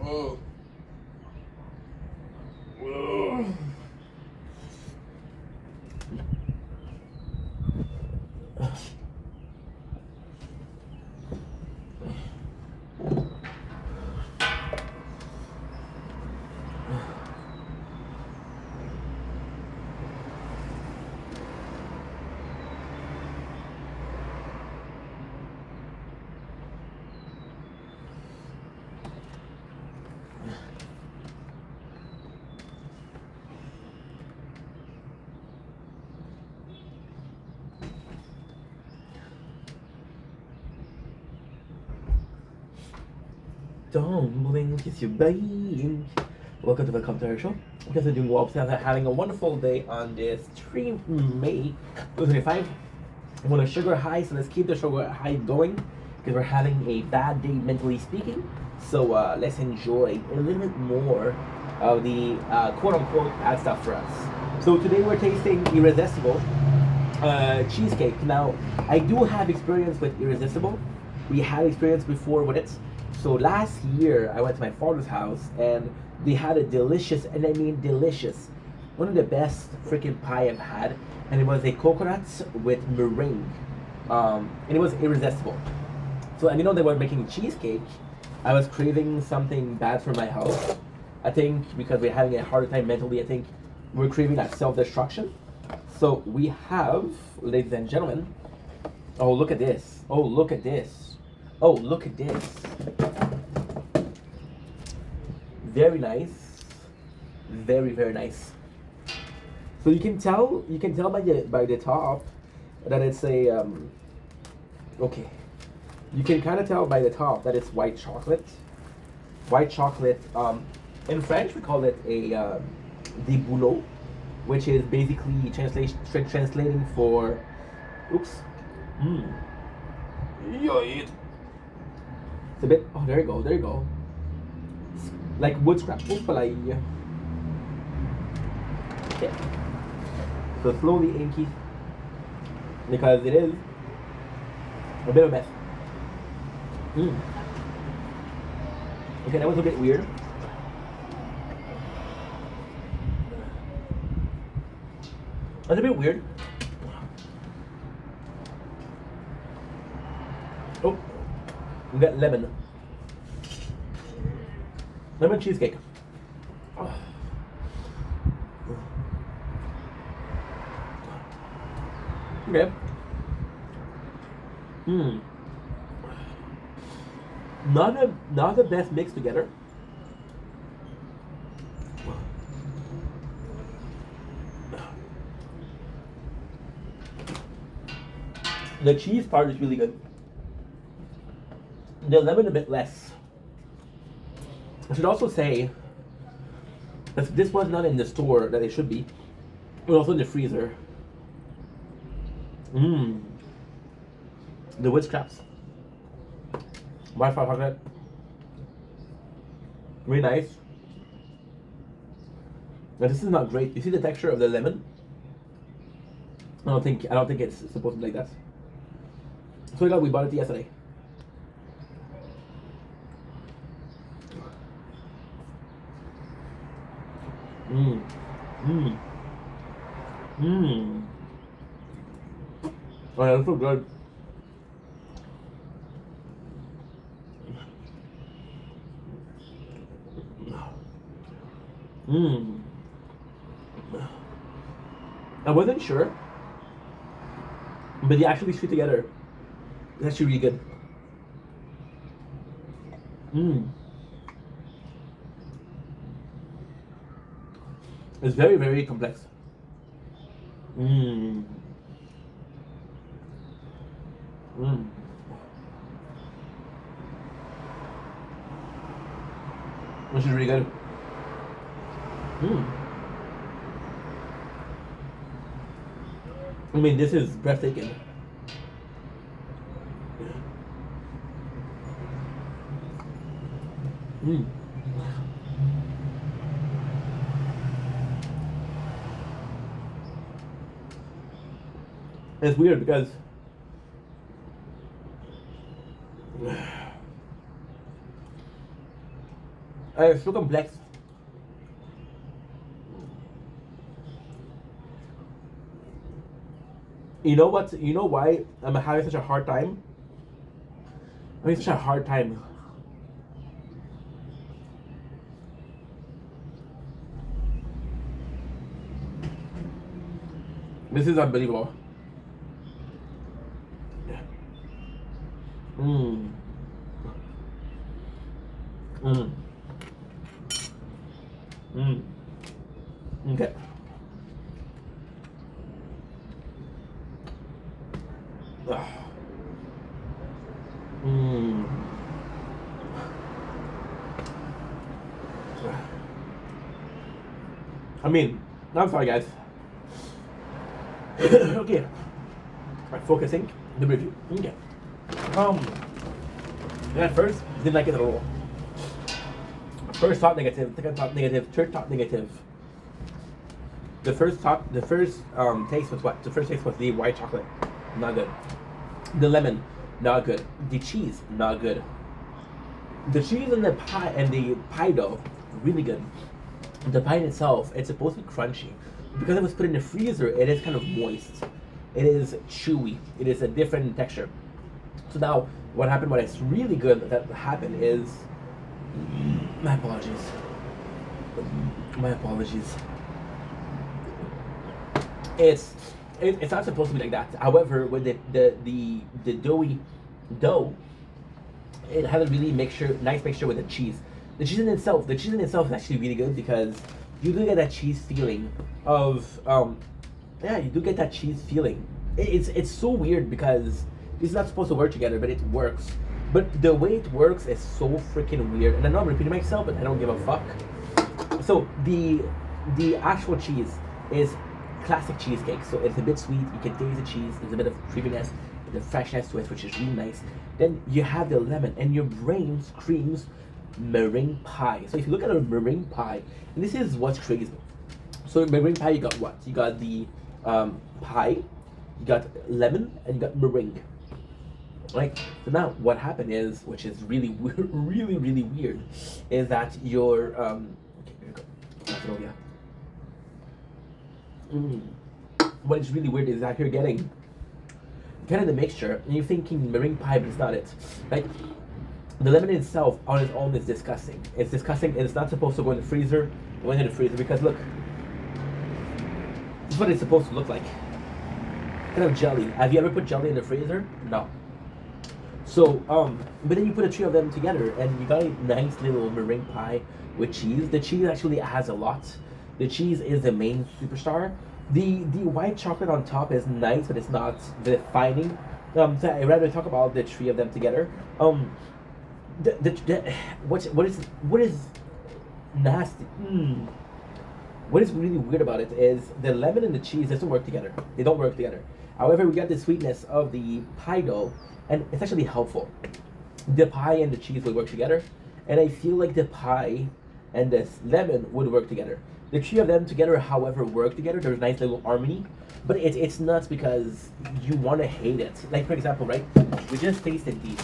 Oh. Oh. Don't blink, it's your blink. Welcome to the Commentary Show. You guys are doing well. Having a wonderful day on this 3 May 2025. I'm on a sugar high, so let's keep the sugar high going because we're having a bad day mentally speaking. So let's enjoy a little bit more of the quote unquote bad stuff for us. So today we're tasting Irresistible cheesecake. Now, I do have experience with Irresistible. We had experience before with it. So last year, I went to my father's house and they had a delicious, and I mean delicious, one of the best freaking pie I've had, and it was a coconut with meringue, and it was irresistible. So, and you know they were making cheesecake. I was craving something bad for my health. I think because we're having a hard time mentally. I think we're craving that self-destruction. So we have, ladies and gentlemen. Oh, look at this! Oh, look at this! Oh, look at this! Very nice, very nice. So you can tell by the top that it's a okay. You can kind of tell by the top that it's white chocolate. White chocolate. In French we call it a des bouleaux, which is basically translating for. Oops. Mm. It's a bit. Oh, there you go. There you go. Like wood scrap. Okay. So slowly inky because it is a bit of a mess. Mm. Okay, that was a bit weird. That's a bit weird. Oh, we got lemon. Lemon cheesecake. Oh. Okay. Hmm. Not the best mixed together. The cheese part is really good. The lemon a bit less. I should also say, if this was not in the store that it should be, but also in the freezer. Mmm. The wood scraps. Wi-Fi chocolate. Really nice. Now this is not great. You see the texture of the lemon? I don't think it's supposed to be like that. So we bought it yesterday. Mmm. Mmm. Mmm. Oh yeah, that's so good. Mmm. I wasn't sure, but they actually sweet together. It's actually really good. Mmm. It's very complex. Mmm. Mmm. This is really good. Mmm. I mean, this is breathtaking. Mmm. It's weird because It's so complex. You know what? You know why I'm having such a hard time? I'm having such a hard time. This is unbelievable. Mmm. Mmm. Mmm. Okay. Mmm. I mean, I'm sorry, guys. Okay. Right, focusing the review. Okay. At first, didn't like it at all. First thought negative, second thought negative, third thought negative. The first taste was what? The first taste was the white chocolate, not good. The lemon, not good. The cheese, not good. The cheese and the pie dough, really good. The pie in itself, it's supposed to be crunchy. Because it was put in the freezer, it is kind of moist. It is chewy. It is a different texture. So now, what happened? What is really good that happened is, my apologies. My apologies. It's not supposed to be like that. However, with the doughy dough, it had a really nice mixture with the cheese. The cheese in itself is actually really good because you do get that cheese feeling of yeah, you do get that cheese feeling. It's so weird because it's not supposed to work together, but it works. But the way it works is so freaking weird. And I know I'm repeating myself, but I don't give a fuck. So the actual cheese is classic cheesecake. So it's a bit sweet. You can taste the cheese. There's a bit of creaminess, the freshness to it, which is really nice. Then you have the lemon, and your brain screams meringue pie. So if you look at a meringue pie, and this is what's crazy. So meringue pie, you got what? You got the pie, you got lemon, and you got meringue. Right. So now what happened is, which is really weird, really weird, is that your okay, here we go. What is really weird is that you're getting kind of the mixture, and you're thinking meringue pie, but it's not it. Right? The lemon itself on its own is disgusting. It's disgusting, and it's not supposed to go in the freezer. It went in the freezer because look, this is what it's supposed to look like. Kind of jelly. Have you ever put jelly in the freezer? No. So, but then you put the three of them together, and you got a nice little meringue pie with cheese. The cheese actually has a lot. The cheese is the main superstar. The white chocolate on top is nice, but it's not defining. So I'd rather talk about the three of them together. What is nasty? What is really weird about it is the lemon and the cheese doesn't work together. They don't work together. However, we got the sweetness of the pie dough, and it's actually helpful. The pie and the cheese will work together, and I feel like the pie and this lemon would work together. The three of them together, however, work together. There's a nice little harmony, but it's nuts because you want to hate it. Like, for example, right? We just tasted these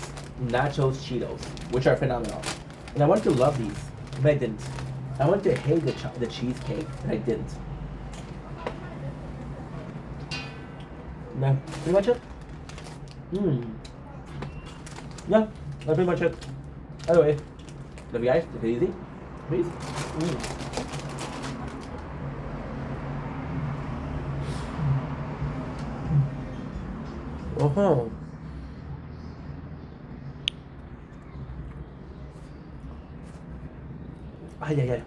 nachos Cheetos, which are phenomenal, and I wanted to love these, but I didn't. I wanted to hate the cheesecake, and I didn't. No, pretty much it. Yeah, that's pretty much it. Anyway, love you guys. Take it easy. Peace. Oh. Ay, ay, ay.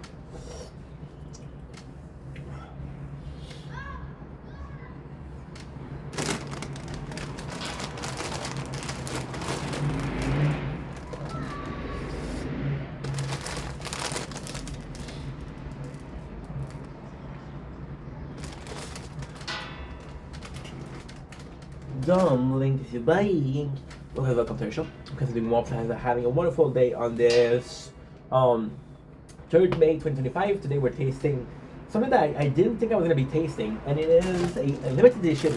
Dumpling, if you're buying. Okay, welcome to the show. Considering more plans are having a wonderful day on this 3rd May 2025. Today we're tasting something that I didn't think I was going to be tasting, and it is a limited edition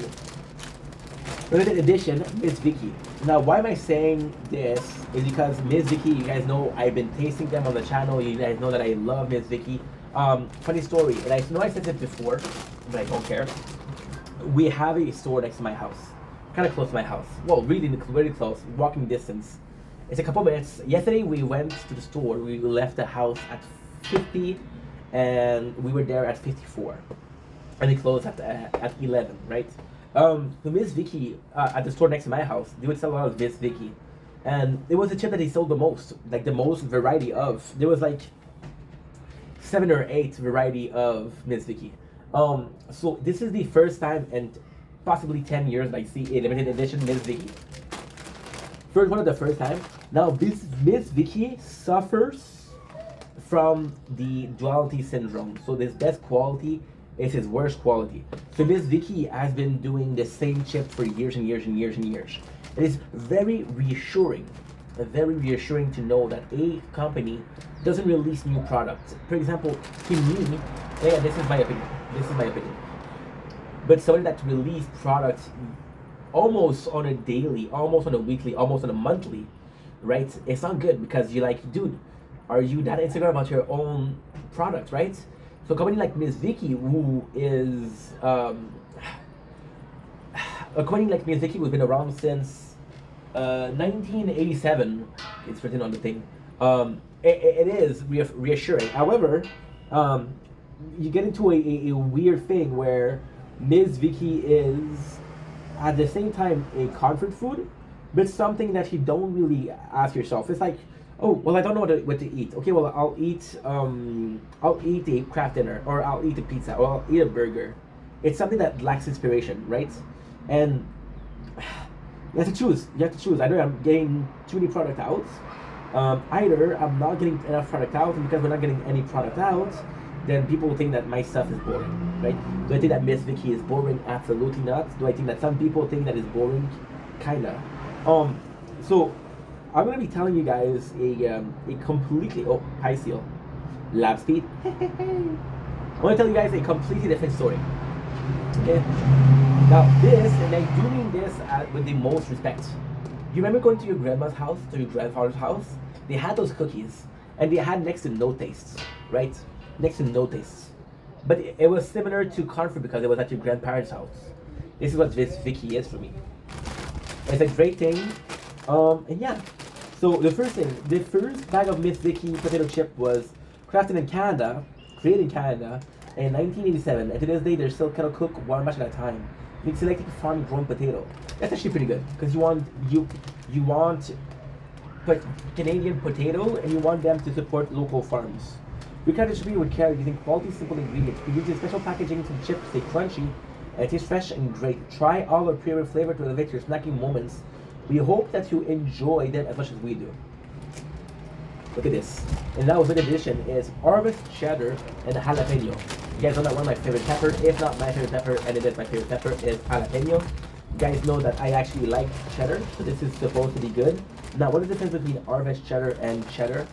Limited edition, Miss Vicky. Now, why am I saying this? Is because Miss Vicky, you guys know I've been tasting them on the channel. You guys know that I love Miss Vicky. Funny story, and I know I said it before, but I don't care. We have a store next to my house, kind of close to my house. Well, really, really close, walking distance. It's a couple minutes. Yesterday we went to the store. We left the house at 50, and we were there at 54, and it closed at 11, right? The Miss Vicky at the store next to my house, they would sell a lot of Miss Vicky, and it was the chip that they sold the most, like the most variety of. There was like 7 or 8 variety of Miss Vicky. So this is the first time in possibly 10 years that I see a limited edition Miss Vicky. First one of the first time. Now this Miss Vicky suffers from the duality syndrome. So this best quality is his worst quality. So Miss Vicky has been doing the same chip for years and years and years and years. It is very reassuring to know that a company doesn't release new products. For example, to me, yeah, this is my opinion. But somebody that release products almost on a daily, almost on a weekly, almost on a monthly, right? It's not good because you're like, dude, are you that insecure about your own product, right? So a company like Miss Vicky, who is a company like Miss Vicky, who's been around since 1987, it's written on the thing. It is reassuring. However, you get into a weird thing where Miss Vicky is at the same time a comfort food, but something that you don't really ask yourself. It's like, oh well, I don't know what to eat. Okay, well I'll eat a craft dinner, or I'll eat a pizza, or I'll eat a burger. It's something that lacks inspiration, right? And you have to choose. Either I'm getting too many product out, either I'm not getting enough product out, and because we're not getting any product out, then people will think that my stuff is boring, right? Do I think that Miss Vicky is boring? Absolutely not. Do I think that some people think that is boring? Kinda. So I'm gonna be telling you guys a completely high seal, lab speed. I'm gonna tell you guys a completely different story. Okay. Now this, and I do mean this with the most respect. You remember going to your grandma's house, to your grandfather's house? They had those cookies, and they had next to no taste, right? Next to no taste. But it was similar to comfort because it was at your grandparents' house. This is what this Vicky is for me. It's a great thing. And yeah. So the first bag of Miss Vicky potato chip was crafted in Canada, created in Canada in 1987. And to this day, they're still kettle cooked one batch at a time. You selecting farm grown potato. That's actually pretty good because you want Canadian potato, and you want them to support local farms. We can distribute with care using quality simple ingredients. We use special packaging to the chips stay crunchy and taste fresh and great. Try all our premium flavor to elevate your snacking moments. We hope that you enjoy them as much as we do. Look at this. And now with addition is Harvest Cheddar and Jalapeno. You guys know that one of my favorite peppers, if not my favorite pepper, and it is my favorite pepper, is jalapeno. You guys know that I actually like cheddar, so this is supposed to be good. Now, what is the difference between Harvest Cheddar and cheddar?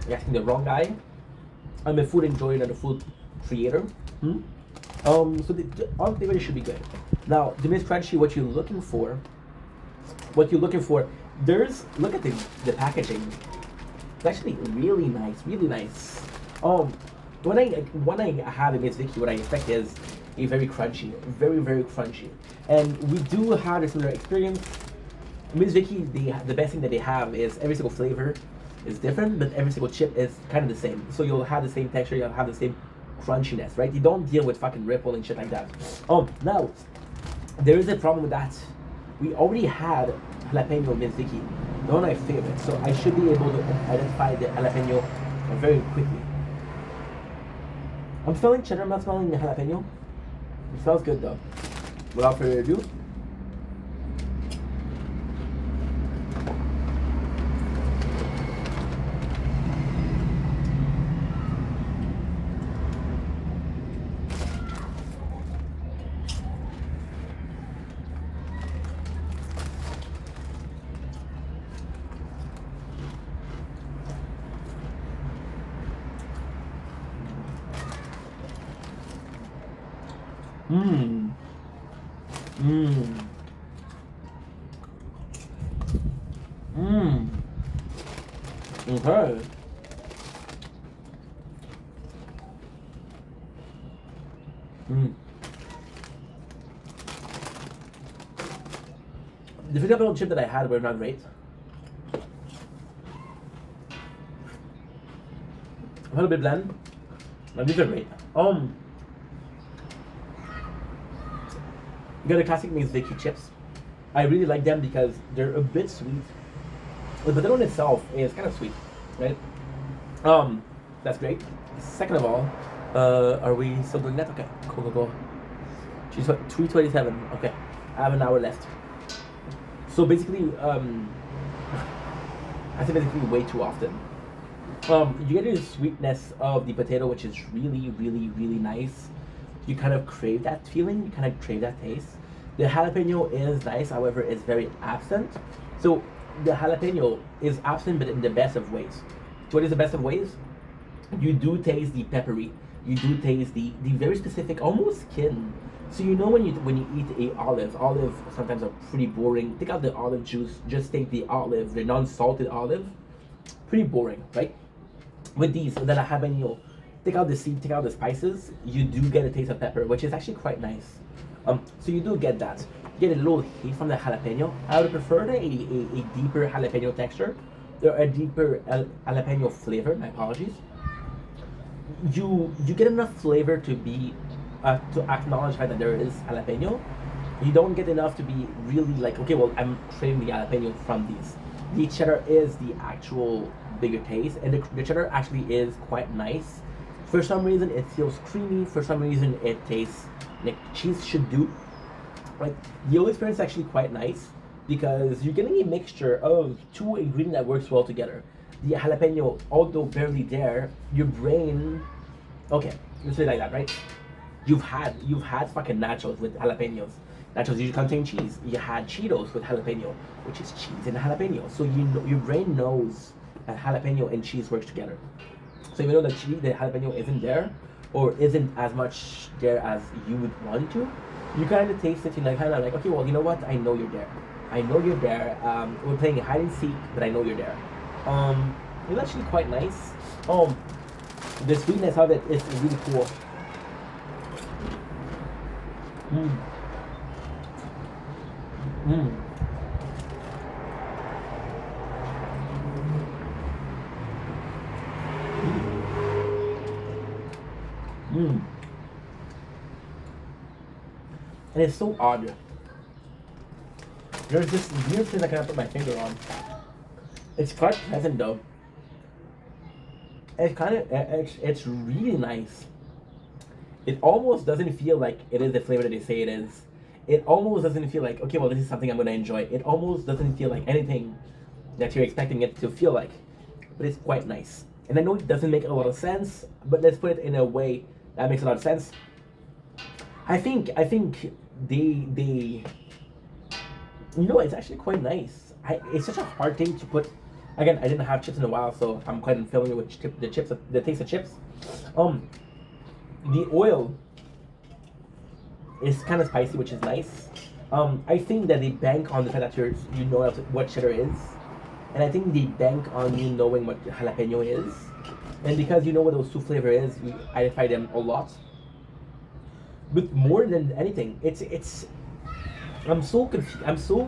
You're asking the wrong guy. I'm a food enjoyer and a food creator. So all flavors should be good. Now, the Miss Crunchy, what you're looking for, look at the packaging. It's actually really nice. When I have a Miss Vicky, what I expect is a very crunchy, very crunchy. And we do have a similar experience. Miss Vicky, the best thing that they have is every single flavor is different, but every single chip is kind of the same. So you'll have the same texture, you'll have the same crunchiness, right? You don't deal with fucking ripple and shit like that. Now, there is a problem with that. We already had jalapeno Miss Vicky, one of my favorites, so I should be able to identify the jalapeno very quickly. I'm smelling cheddar, I'm not smelling the jalapeno. It smells good though. Without further ado, Okay. Mm. The vegetable chip that I had were not great. A little bit bland, but these are great. You got the classic Miss Vicky chips. I really like them because they're a bit sweet. The potato in itself is kind of sweet, right? That's great. Second of all, are we still doing that? Okay, cool. She's 3:27. Okay, I have an hour left. So basically, I say basically way too often. You get the sweetness of the potato, which is really nice. You kind of crave that feeling. You kind of crave that taste. The jalapeno is nice, however, it's very absent. So the jalapeno is absent, but in the best of ways. So what is the best of ways? You do taste the peppery. You do taste the very specific, almost skin. So you know when you eat olive sometimes are pretty boring. Take out the olive juice, just take the olive, the non-salted olive. Pretty boring, right? With these, then I have take out the seed, take out the spices, you do get a taste of pepper, which is actually quite nice. So you do get that. You get a little heat from the jalapeno. I would prefer a deeper jalapeno texture, or a deeper jalapeno flavor. My apologies. You get enough flavor to be to acknowledge that there is jalapeno. You don't get enough to be really like, okay, well, I'm craving the jalapeno from these. The cheddar is the actual bigger taste, and the cheddar actually is quite nice. For some reason, it feels creamy. For some reason, it tastes like cheese should do. Like the whole experience is actually quite nice because you're getting a mixture of two ingredients that works well together. The jalapeno, although barely there, your brain. Okay, let's say it like that, right? You've had fucking nachos with jalapenos. Nachos usually contain cheese. You had Cheetos with jalapeno, which is cheese and jalapeno. So you know, your brain knows that jalapeno and cheese works together. So even though the jalapeno isn't there, or isn't as much there as you would want to, you kind of taste it and kind of like, okay, well, you know what? I know you're there. I know you're there. We're playing hide and seek, but I know you're there. It's actually quite nice. The sweetness of it is really cool. And it's so odd. There's this weird thing I cannot put my finger on. It's quite pleasant though. It's really nice. It almost doesn't feel like it is the flavor that they say it is. It almost doesn't feel like, okay, well, this is something I'm gonna enjoy. It almost doesn't feel like anything that you're expecting it to feel like. But it's quite nice. And I know it doesn't make a lot of sense, but let's put it in a way that makes a lot of sense. I think they it's actually quite nice. It's such a hard thing to put. Again, I didn't have chips in a while, so I'm quite unfamiliar with the taste of chips. The oil is kind of spicy, which is nice. I think that they bank on the fact that you know what cheddar is, and I think they bank on you knowing what jalapeno is, and because you know what those two flavor is, you identify them a lot. But more than anything, it's. I'm so confused. I'm so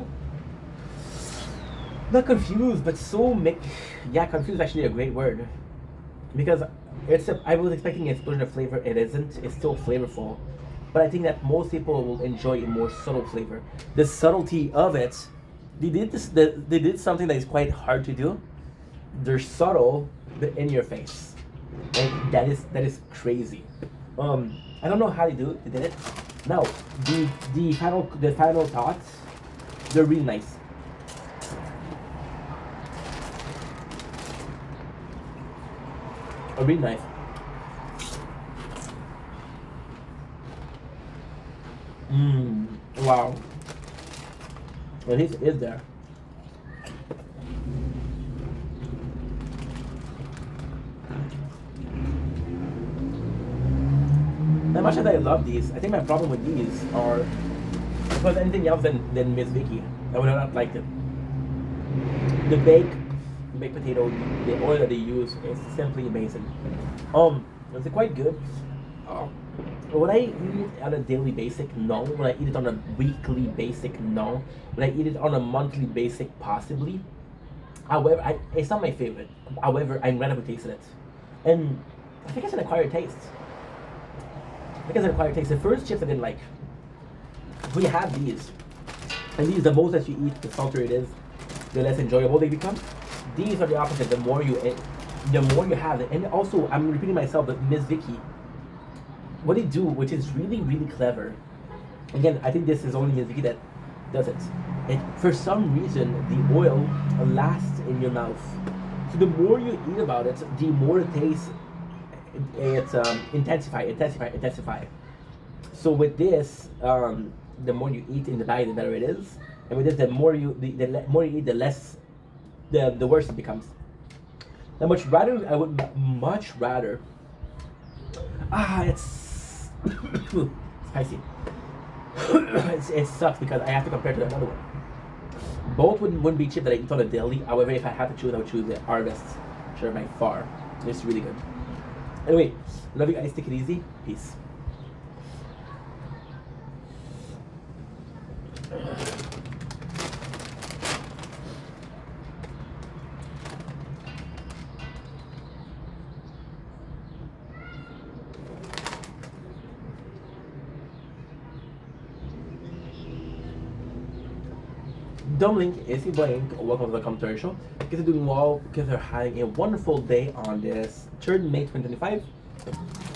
not confused, but so confused is actually a great word, because I was expecting an explosion of flavor. It isn't. It's still flavorful, but I think that most people will enjoy a more subtle flavor. The subtlety of it, they did something that is quite hard to do. They're subtle, but in your face, and that is crazy. I don't know how they did it. Now, the final thoughts, they're really nice. Really nice. Wow. Well, he is there. As much as I love these, I think my problem with these are, if it was anything else than Miss Vicky, I would have not liked it. The bake, baked potato, the oil that they use is simply amazing. It's quite good. Um, would I eat it on a daily basic? No. Would I eat it on a weekly basic? No. Would I eat it on a monthly basic? Possibly. However, it's not my favorite. However, I'm glad I've tasted it. And I think it's an acquired taste. I think it's an acquired taste. The first chips I didn't like. We have these. And these, the most that you eat, the saltier it is, the less enjoyable they become. These are the opposite. The more you eat, the more you have it. And also, I'm repeating myself, but Miss Vicky, what they do, which is really, really clever. Again, I think this is only Miss Vicky that does it. For some reason, the oil lasts in your mouth. So the more you eat about it, the more it tastes. It's intensify. So with this, the more you eat in the bag, the better it is. And with this, the more you more you eat, the less, the worse it becomes. Now, I would much rather. It's spicy. It sucks because I have to compare to another one. Both wouldn't be cheap that I eat on a daily. However, if I had to choose, I would choose the Harvest. Sure, by far. It's really good. Anyway, love you guys. Take it easy. Peace. Dumbling is Blank. Welcome to the commentary show. Because they're doing well, because they're having a wonderful day on this 3rd May 2025.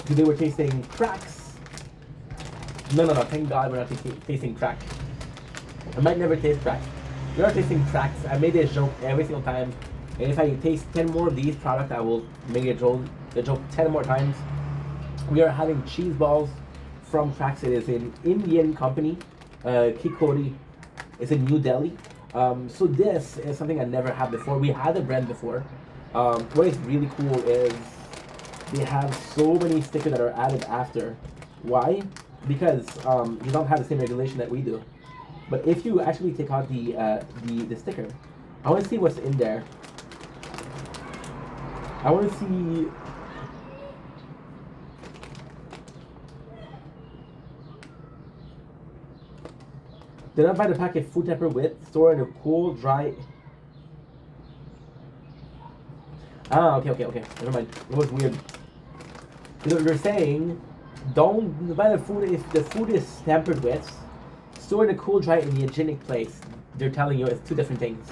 Today we're tasting cracks. No, thank God we're not tasting crack. I might never taste crack. We are tasting cracks. I made this joke every single time. And if I taste 10 more of these products, I will make the joke 10 more times. We are having cheese balls from Cracks. It is an Indian company. Kikori. It's in New Delhi. So this is something I never had before. We had the brand before. What is really cool is they have so many stickers that are added after. Why? Because you don't have the same regulation that we do. But if you actually take out the sticker, I want to see what's in there. I want to see. Do not buy the packet food temper with. Store in a cool, dry. Okay. Never mind. It was weird. They're saying, don't buy the food if the food is tempered with. Store in a cool, dry, and hygienic place. They're telling you it's two different things.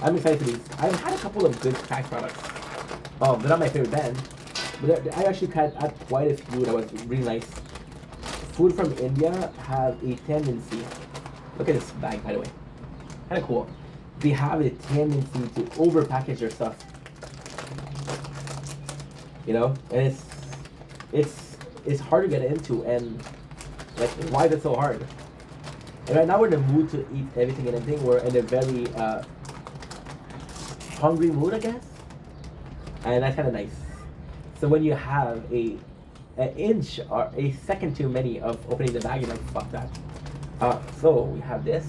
I'm excited for these. I've had a couple of good Crack products. They're not my favorite band, but I actually had quite a few that was really nice. Food from India have a tendency. Look at this bag, by the way. Kind of cool. They have a tendency to overpackage their stuff. You know, and it's hard to get into, and like, why is it so hard? And right now we're in the mood to eat everything and anything. We're in a very hungry mood, I guess, and that's kind of nice. So when you have an inch or a second too many of opening the bag, you're like, fuck that. So we have this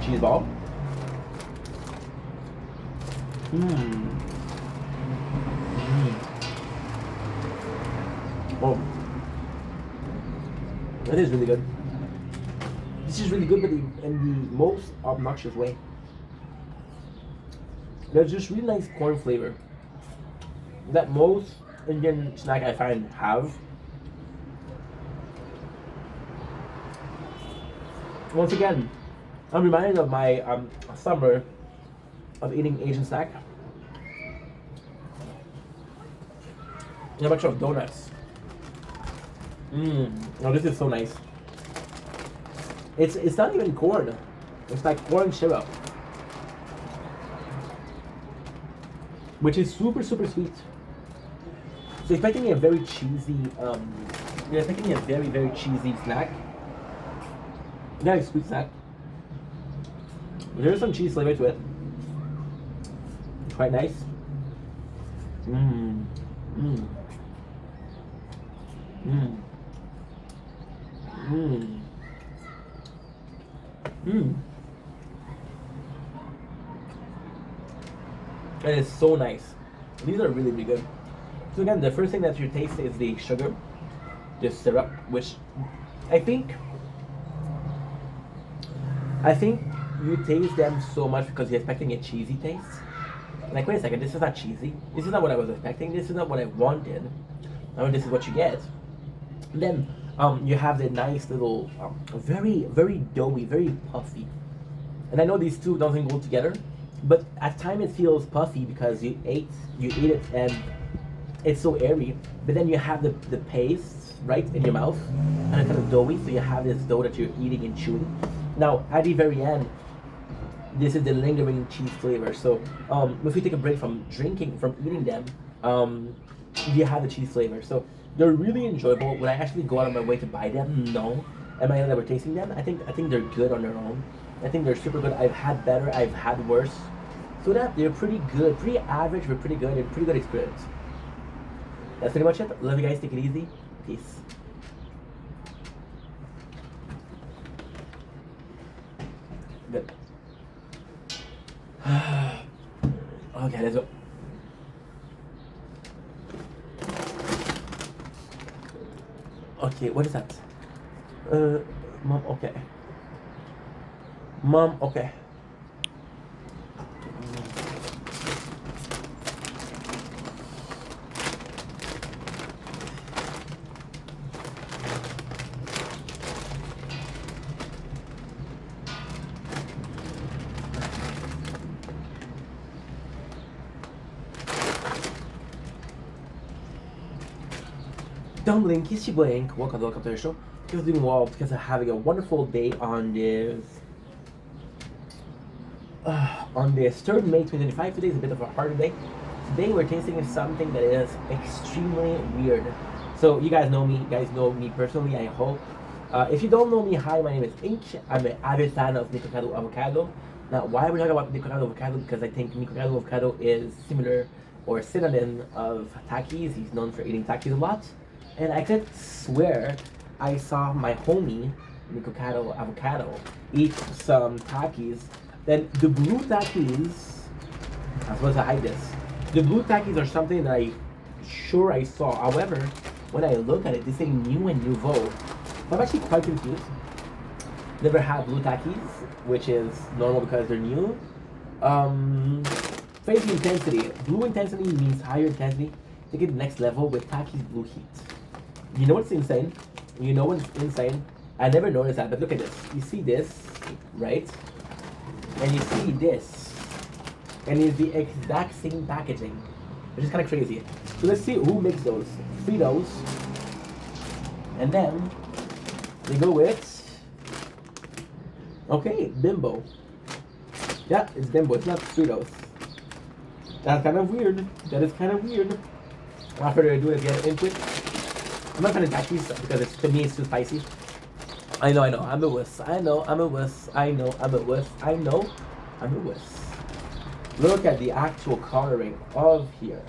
cheese ball. Oh, that is really good. This is really good, but in the most obnoxious way. There's just really nice corn flavor that most Indian snack I find have. Once again, I'm reminded of my summer of eating Asian snack. And a bunch of donuts. Oh, this is so nice. It's not even corn. It's like corn syrup, which is super sweet. So expecting a very cheesy, you're expecting a very cheesy snack. Very sweet snack. There's some cheese flavor to it. Quite nice. and it's so nice. These are really, really good. So again, the first thing that you taste is the sugar, the syrup, which I think you taste them so much because you're expecting a cheesy taste. Like, wait a second, this is not cheesy. This is not what I was expecting. This is not what I wanted. I mean, this is what you get. Then you have the nice little, very, very doughy, very puffy. And I know these two doesn't go together, but at times it feels puffy because you ate it and it's so airy. But then you have the paste right in your mouth, and it's kind of doughy. So you have this dough that you're eating and chewing. Now at the very end, this is the lingering cheese flavor. So if you take a break from eating them, you have the cheese flavor. So they're really enjoyable. Would I actually go out of my way to buy them? No. Am I ever tasting them? I think they're good on their own. I think they're super good. I've had better. I've had worse. So that they're pretty good, pretty average, but pretty good and pretty good experience. That's pretty much it. Love you guys. Take it easy. Peace. Good. Okay, let's go. Okay, what is that? Mom, okay. Mom, okay. Dumpling, Kissy Blank, welcome to the show. Because doing well, because I'm having a wonderful day on this 3rd May 2025. Today is a bit of a harder day. Today we're tasting something that is extremely weird. So you guys know me personally, I hope. If you don't know me, hi, my name is Ink. I'm an avid fan of Nikocado Avocado. Now, why are we talking about Nikocado Avocado? Because I think Nikocado Avocado is similar or synonym of Takis. He's known for eating Takis a lot. And I could swear I saw my homie, Nikocado Avocado, eat some Takis. Then the blue Takis, I'm supposed to hide this. The blue Takis are something that I saw. However, when I look at it, they say new and nouveau. I'm actually quite confused. Never had blue Takis, which is normal because they're new. Phase intensity. Blue intensity means higher intensity. Take it to the next level with Takis blue heat. You know what's insane? I never noticed that, but look at this. You see this, right? And you see this. And it's the exact same packaging, which is kind of crazy. So let's see who makes those. Fritos. And then they go with, okay, Bimbo. Yeah, it's Bimbo. It's not Fritos. That's kind of weird. That is kind of weird. Without further ado, let's get into it. I'm not gonna attack these because to me it's too spicy. I know, I'm a wuss. I'm a wuss. Look at the actual coloring of here.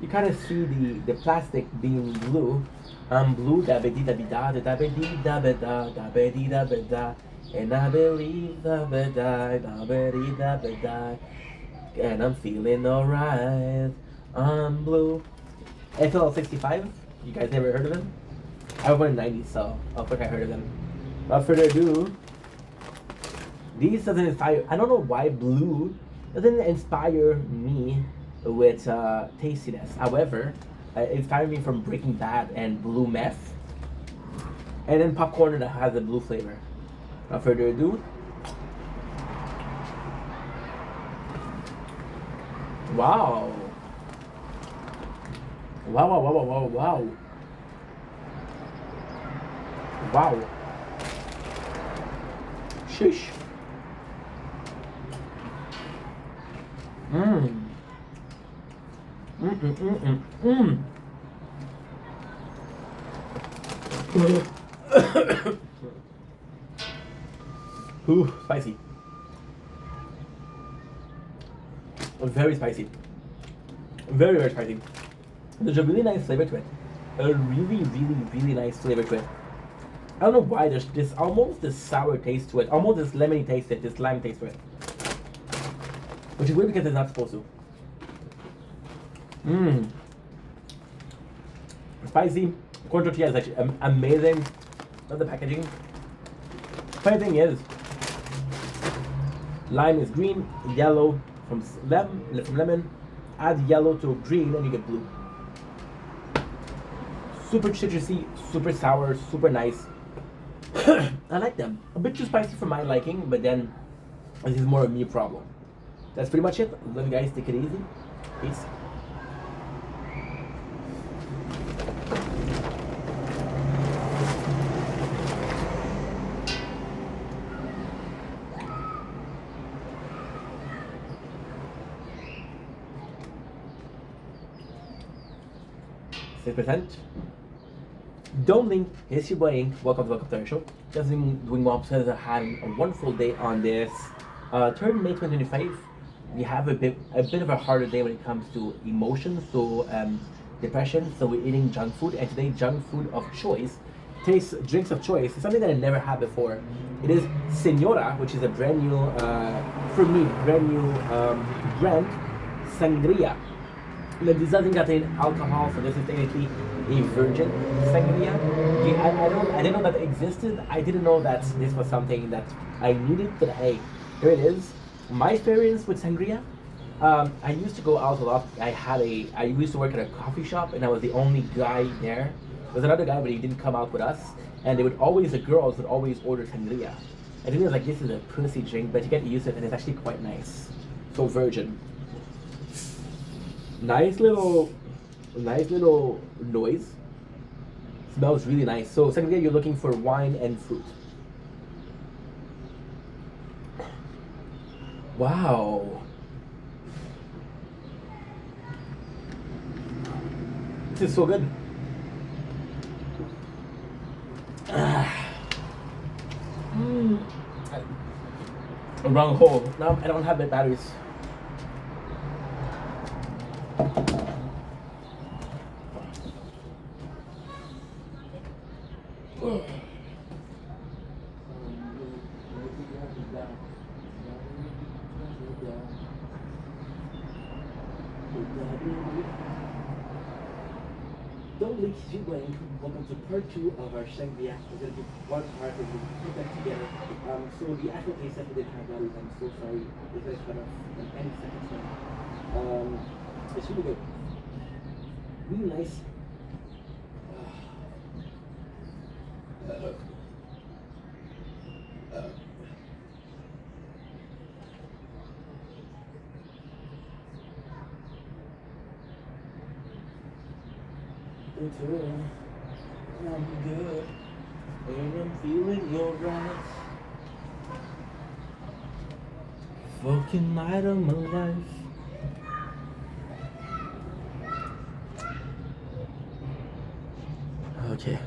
You kind of see the plastic being blue. Blue, da be di da be da da be di da be da da be di da be da, and I believe da be da da be di da be da, and I'm feeling alright. I'm blue. FL 65. You guys never heard of them? I was born in the 90s, so of course I heard of them. Without further ado, these doesn't inspire. I don't know why blue doesn't inspire me with tastiness. However, it inspired me from Breaking Bad and Blue Meth, and then popcorn that has a blue flavor. Without further ado, wow. Wow. Wow. Sheesh. Ooh, spicy. Very spicy. Very, very spicy. There's a really nice flavor to it. A really nice flavor to it. I don't know why there's this almost this sour taste to it. Almost this lemony taste to it, this lime taste to it. Which is weird because it's not supposed to. Mmm. Spicy corn tortilla is actually amazing. Love the packaging. Funny thing is, lime is green, yellow from lemon. Add yellow to green and you get blue. Super citrusy, super sour, super nice. I like them. A bit too spicy for my liking, but then this is more a me problem. That's pretty much it. Love you guys. Take it easy. Peace. %. Don't link, here's your boy Ink. Welcome to the show. Just doing well because I had a wonderful day on this 3rd May 2025. We have a bit of a harder day when it comes to emotions, so depression. So we're eating junk food, and today junk food of choice, drinks of choice, is something that I never had before. It is Senora, which is a brand new, for me, brand, sangria. This doesn't contain alcohol, so this is technically a virgin sangria. I didn't know that it existed. I didn't know that this was something that I needed, but hey, here it is. My experience with sangria, I used to go out a lot. I used to work at a coffee shop, and I was the only guy there. There was another guy, but he didn't come out with us. And the girls would always order sangria. I think it was like, this is a pussy drink, but you get used to it, and it's actually quite nice. So virgin. Nice little noise. Smells really nice. So sangria, you're looking for wine and fruit. Wow. This is so good. Wrong hole. No, I don't have the batteries. Don't leak you blank. Welcome to part 2 of our sangria. We're going to do one part and we'll put that together. So the actual taste test we didn't have that. I'm so sorry. It's going to cut off in any seconds now. It's really good. Really nice. I'm good, and I'm feeling alright. Fucking night of my life. Okay.